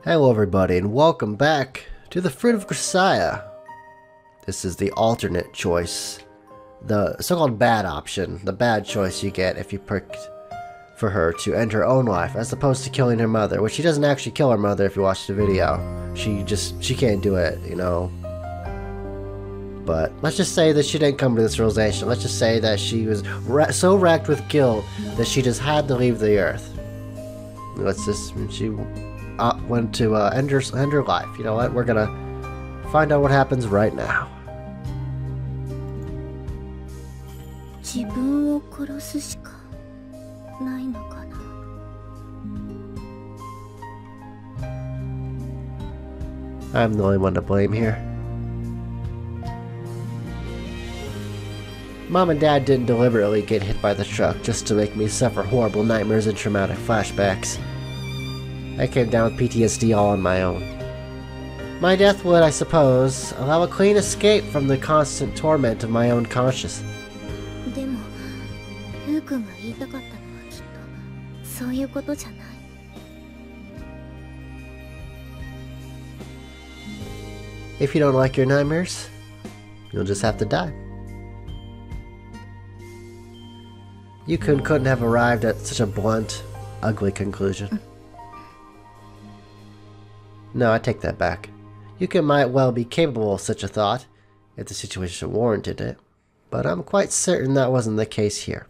Hello everybody and welcome back to the Fruit of Grisaia. This is the alternate choice, the so-called bad option, the bad choice you get if you picked for her to end her own life as opposed to killing her mother, which she doesn't actually kill her mother if you watch the video. She can't do it, you know. But let's just say that she didn't come to this realization. Let's just say that she was so racked with guilt that she just had to leave the earth. She went to end her life. You know what? We're gonna find out what happens right now. I'm the only one to blame here. Mom and Dad didn't deliberately get hit by the truck just to make me suffer horrible nightmares and traumatic flashbacks. I came down with PTSD all on my own. My death would, I suppose, allow a clean escape from the constant torment of my own conscience. If you don't like your nightmares, you'll just have to die. Yukun couldn't have arrived at such a blunt, ugly conclusion. No, I take that back. Yukun might well be capable of such a thought, if the situation warranted it, but I'm quite certain that wasn't the case here.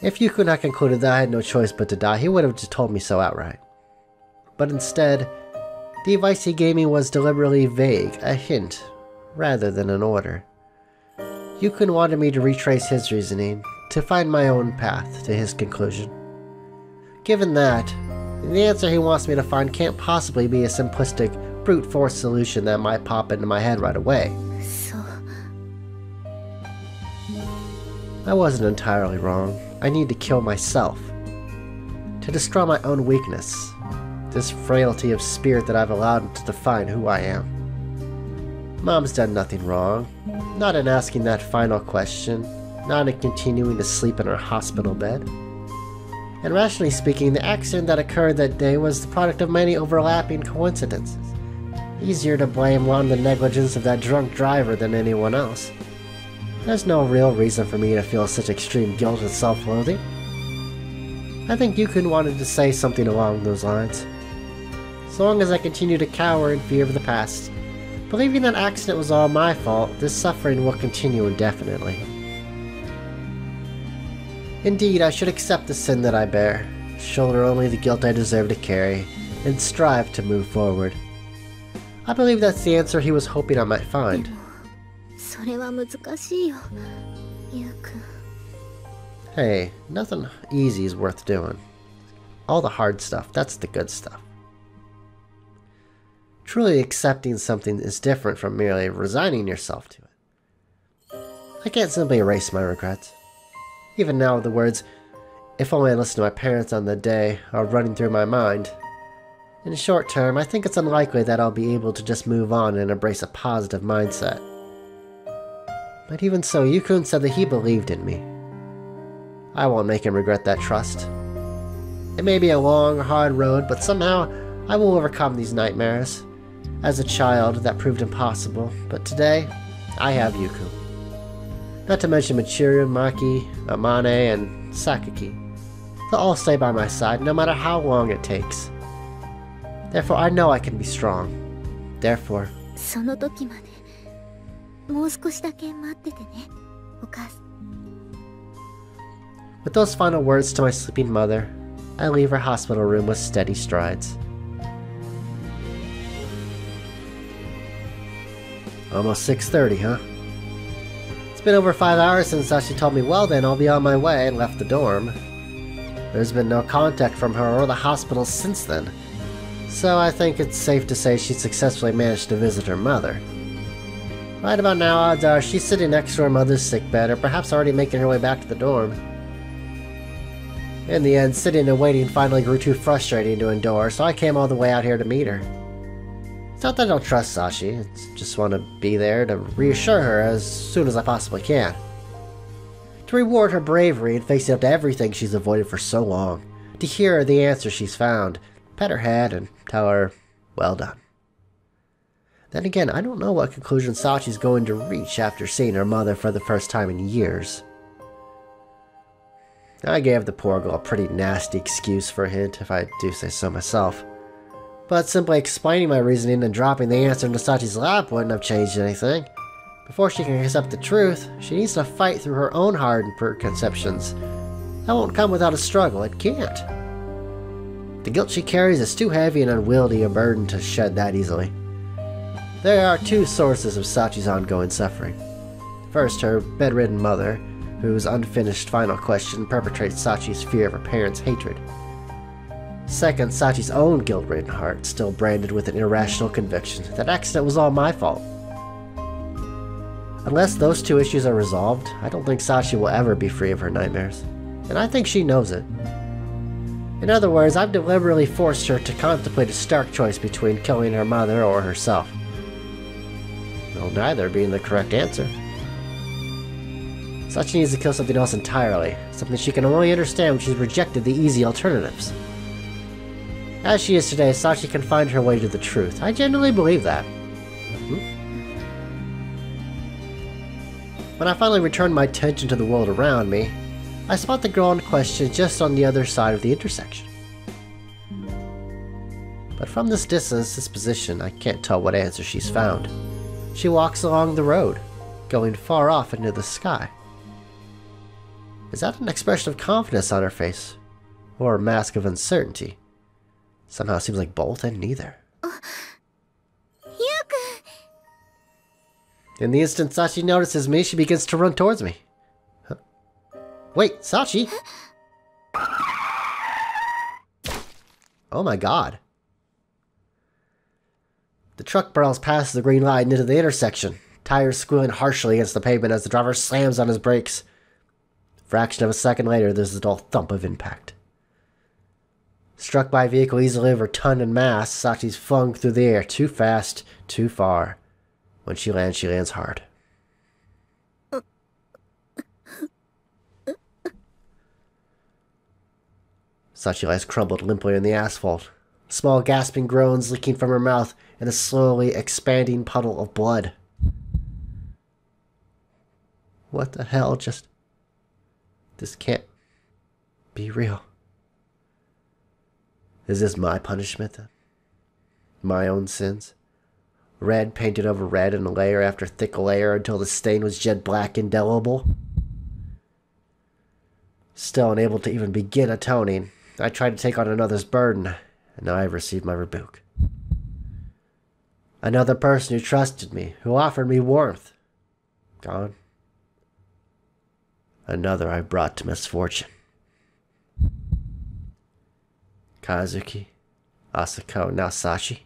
If Yukun had concluded that I had no choice but to die, he would have just told me so outright. But instead, the advice he gave me was deliberately vague, a hint, rather than an order. Yukun wanted me to retrace his reasoning, to find my own path to his conclusion. Given that, the answer he wants me to find can't possibly be a simplistic, brute force solution that might pop into my head right away. I wasn't entirely wrong. I need to kill myself. To destroy my own weakness. This frailty of spirit that I've allowed to define who I am. Mom's done nothing wrong. Not in asking that final question. Not in continuing to sleep in her hospital bed. And rationally speaking, the accident that occurred that day was the product of many overlapping coincidences. Easier to blame on the negligence of that drunk driver than anyone else. There's no real reason for me to feel such extreme guilt and self-loathing. I think Yukun wanted to say something along those lines. So long as I continue to cower in fear of the past, believing that accident was all my fault, this suffering will continue indefinitely. Indeed, I should accept the sin that I bear, shoulder only the guilt I deserve to carry, and strive to move forward. I believe that's the answer he was hoping I might find. Hey, nothing easy is worth doing. All the hard stuff, that's the good stuff. Truly accepting something is different from merely resigning yourself to it. I can't simply erase my regrets. Even now, the words, "if only I listened to my parents on the day," are running through my mind. In the short term, I think it's unlikely that I'll be able to just move on and embrace a positive mindset. But even so, Yukun said that he believed in me. I won't make him regret that trust. It may be a long, hard road, but somehow I will overcome these nightmares. As a child, that proved impossible, but today, I have Yukun. Not to mention Michiru, Maki, Amane, and Sakaki. They'll all stay by my side no matter how long it takes. Therefore, I know I can be strong. Therefore... With those final words to my sleeping mother, I leave her hospital room with steady strides. Almost 6:30, huh? It's been over 5 hours since Sachi told me, well then, I'll be on my way, and left the dorm. There's been no contact from her or the hospital since then, so I think it's safe to say she successfully managed to visit her mother. Right about now, odds are she's sitting next to her mother's sickbed, or perhaps already making her way back to the dorm. In the end, sitting and waiting finally grew too frustrating to endure, so I came all the way out here to meet her. It's not that I don't trust Sachi, I just want to be there to reassure her as soon as I possibly can. To reward her bravery in facing up to everything she's avoided for so long. To hear the answer she's found, pet her head, and tell her, well done. Then again, I don't know what conclusion Sachi's going to reach after seeing her mother for the first time in years. I gave the poor girl a pretty nasty excuse for a hint, if I do say so myself. But simply explaining my reasoning and dropping the answer into Sachi's lap wouldn't have changed anything. Before she can accept the truth, she needs to fight through her own hardened preconceptions. That won't come without a struggle, it can't. The guilt she carries is too heavy and unwieldy a burden to shed that easily. There are two sources of Sachi's ongoing suffering. First, her bedridden mother, whose unfinished final question perpetrates Sachi's fear of her parents' hatred. Second, Sachi's own guilt-ridden heart, still branded with an irrational conviction that accident was all my fault. Unless those two issues are resolved, I don't think Sachi will ever be free of her nightmares. And I think she knows it. In other words, I've deliberately forced her to contemplate a stark choice between killing her mother or herself. Well, neither being the correct answer. Sachi needs to kill something else entirely, something she can only understand when she's rejected the easy alternatives. As she is today, Sachi can find her way to the truth. I genuinely believe that. When I finally return my attention to the world around me, I spot the girl in question just on the other side of the intersection. But from this distance, this position, I can't tell what answer she's found. She walks along the road, going far off into the sky. Is that an expression of confidence on her face, or a mask of uncertainty? Somehow it seems like both and neither. In the instant Sachi notices me, she begins to run towards me. Huh? Wait, Sachi? Oh my god. The truck barrels past the green light into the intersection, tires squealing harshly against the pavement as the driver slams on his brakes. A fraction of a second later, there's the dull thump of impact. Struck by a vehicle easily over a ton in mass, Sachi's flung through the air too fast, too far. When she lands hard. Sachi lies crumpled limply in the asphalt, small gasping groans leaking from her mouth and a slowly expanding puddle of blood. What the hell just... This can't be real. Is this my punishment then? My own sins? Red painted over red in layer after thick layer until the stain was jet black indelible. Still unable to even begin atoning, I tried to take on another's burden, and now I have received my rebuke. Another person who trusted me, who offered me warmth. Gone. Another I brought to misfortune. Kazuki, Asako, now Sachi.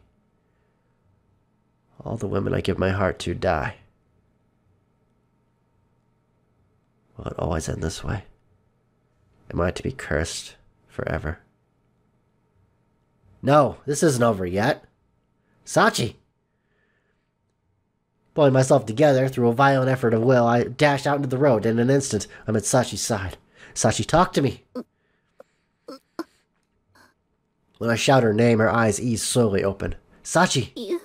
All the women I give my heart to die. Will it always end this way? Am I to be cursed forever? No, this isn't over yet. Sachi! Pulling myself together through a violent effort of will, I dashed out into the road. In an instant, I'm at Sachi's side. Sachi, talk to me! When I shout her name, her eyes ease slowly open. Sachi!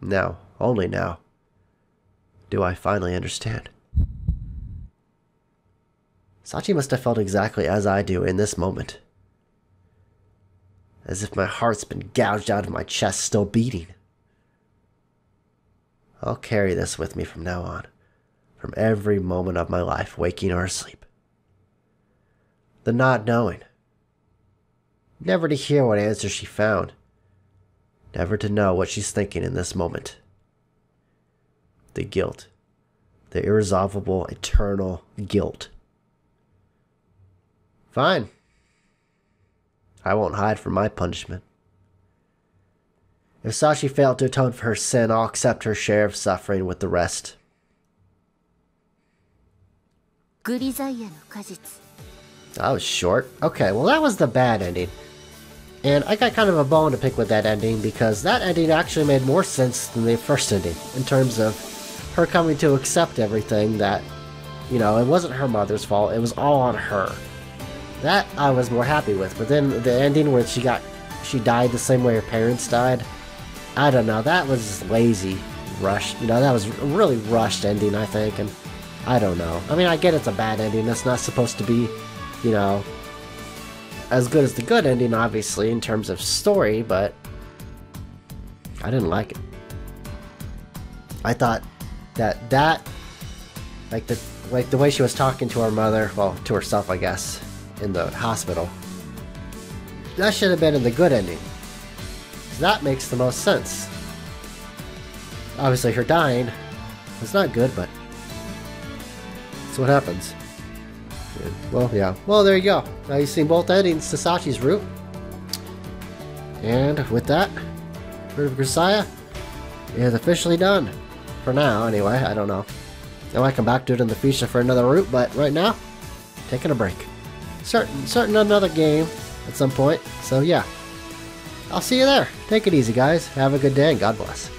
Now, only now, do I finally understand. Sachi must have felt exactly as I do in this moment. As if my heart's been gouged out of my chest, still beating. I'll carry this with me from now on, from every moment of my life, waking or asleep. The not knowing. Never to hear what answer she found. Never to know what she's thinking in this moment. The guilt. The irresolvable, eternal guilt. Fine. I won't hide from my punishment. If Sachi failed to atone for her sin, I'll accept her share of suffering with the rest. That was short. Okay, well that was the bad ending. And I got kind of a bone to pick with that ending because that ending actually made more sense than the first ending in terms of her coming to accept everything that, you know, it wasn't her mother's fault, it was all on her. That I was more happy with, but then the ending where she died the same way her parents died, I don't know, that was just lazy, rushed, you know, that was a really rushed ending, I think, and I don't know. I mean, I get it's a bad ending, it's not supposed to be, you know, as good as the good ending, obviously, in terms of story, but I didn't like it. I thought that like the way she was talking to her mother, well, to herself, I guess, in the hospital, that should have been in the good ending. That makes the most sense. Obviously, her dying was not good, but that's what happens. Yeah. Well, yeah. Well, there you go. Now you've seen both endings to Sachi's route. And with that, Fruit of Grisaia is officially done. For now, anyway. I don't know. I might come back to it in the future for another route, but right now, taking a break. Starting another game at some point. So yeah. I'll see you there. Take it easy, guys. Have a good day, and God bless.